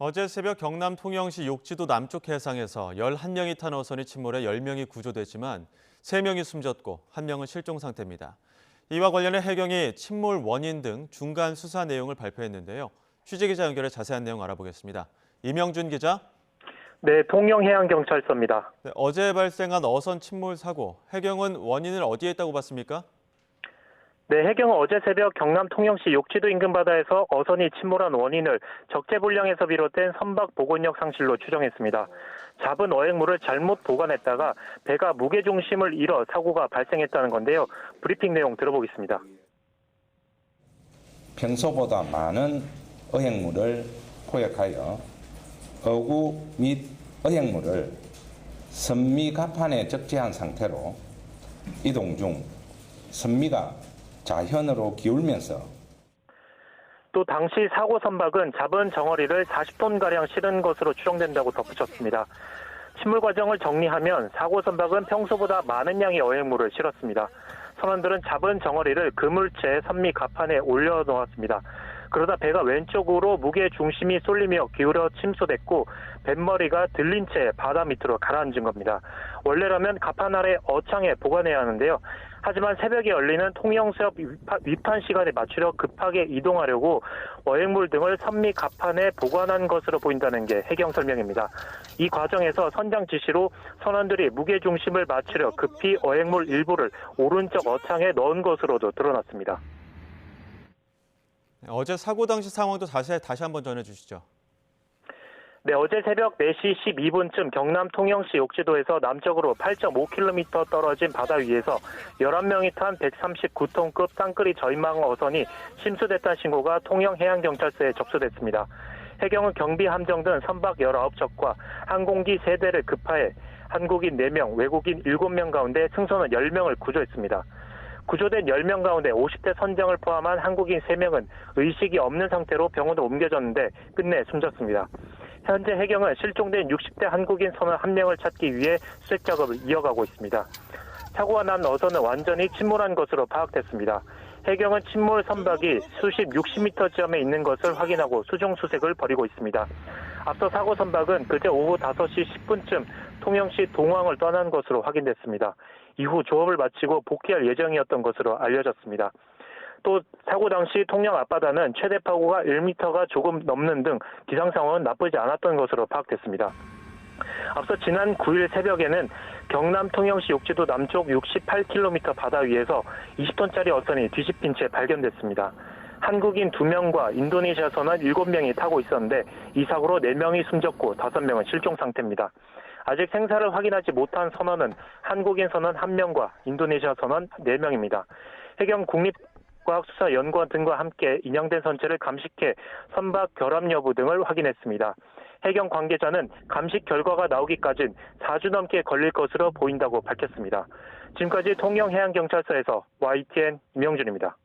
어제 새벽 경남 통영시 욕지도 남쪽 해상에서 11명이 탄 어선이 침몰해 10명이 구조됐지만 3명이 숨졌고 1명은 실종 상태입니다. 이와 관련해 해경이 침몰 원인 등 중간 수사 내용을 발표했는데요. 취재기자 연결해 자세한 내용 알아보겠습니다. 이명준 기자. 네, 통영해양경찰서입니다. 네, 어제 발생한 어선 침몰 사고, 해경은 원인을 어디에 있다고 봤습니까? 네, 해경은 어제 새벽 경남 통영시 욕지도 인근 바다에서 어선이 침몰한 원인을 적재불량에서 비롯된 선박 복원력 상실로 추정했습니다. 잡은 어획물을 잘못 보관했다가 배가 무게중심을 잃어 사고가 발생했다는 건데요. 브리핑 내용 들어보겠습니다. 평소보다 많은 어획물을 포획하여 어구 및 어획물을 선미 갑판에 적재한 상태로 이동 중 선미가 좌현으로 기울면서 또 당시 사고 선박은 잡은 정어리를 40톤가량 실은 것으로 추정된다고 덧붙였습니다. 침몰 과정을 정리하면 사고 선박은 평소보다 많은 양의 어획물을 실었습니다. 선원들은 잡은 정어리를 그물채 선미 갑판에 올려놓았습니다. 그러다 배가 왼쪽으로 무게 중심이 쏠리며 기울어 침수됐고 뱃머리가 들린 채 바다 밑으로 가라앉은 겁니다. 원래라면 갑판 아래 어창에 보관해야 하는데요. 하지만 새벽에 열리는 통영수협 위판 시간에 맞추려 급하게 이동하려고 어획물 등을 선미 갑판에 보관한 것으로 보인다는 게 해경 설명입니다. 이 과정에서 선장 지시로 선원들이 무게 중심을 맞추려 급히 어획물 일부를 오른쪽 어창에 넣은 것으로도 드러났습니다. 어제 사고 당시 상황도 다시 한번 전해주시죠. 네, 어제 새벽 4시 12분쯤 경남 통영시 욕지도에서 남쪽으로 8.5km 떨어진 바다 위에서 11명이 탄 139톤급 쌍끌이 저인망 어선이 침수됐다는 신고가 통영해양경찰서에 접수됐습니다. 해경은 경비 함정 등 선박 19척과 항공기 3대를 급파해 한국인 4명, 외국인 7명 가운데 승선원 10명을 구조했습니다. 구조된 10명 가운데 50대 선장을 포함한 한국인 3명은 의식이 없는 상태로 병원으로 옮겨졌는데 끝내 숨졌습니다. 현재 해경은 실종된 60대 한국인 선원 1명을 찾기 위해 수색 작업을 이어가고 있습니다. 사고가 난 어선은 완전히 침몰한 것으로 파악됐습니다. 해경은 침몰 선박이 수심 60m 지점에 있는 것을 확인하고 수중 수색을 벌이고 있습니다. 앞서 사고 선박은 그제 오후 5시 10분쯤 통영시 동항을 떠난 것으로 확인됐습니다. 이후 조업을 마치고 복귀할 예정이었던 것으로 알려졌습니다. 또 사고 당시 통영 앞바다는 최대 파고가 1m가 조금 넘는 등 기상 상황은 나쁘지 않았던 것으로 파악됐습니다. 앞서 지난 9일 새벽에는 경남 통영시 욕지도 남쪽 68km 바다 위에서 20톤짜리 어선이 뒤집힌 채 발견됐습니다. 한국인 2명과 인도네시아 선원 7명이 타고 있었는데 이 사고로 4명이 숨졌고 5명은 실종 상태입니다. 아직 생사를 확인하지 못한 선원은 한국인 선원 1명과 인도네시아 선원 4명입니다. 해경 국립과학수사연구원 등과 함께 인양된 선체를 감식해 선박 결함 여부 등을 확인했습니다. 해경 관계자는 감식 결과가 나오기까지는 4주 넘게 걸릴 것으로 보인다고 밝혔습니다. 지금까지 통영해양경찰서에서 YTN 이명준입니다.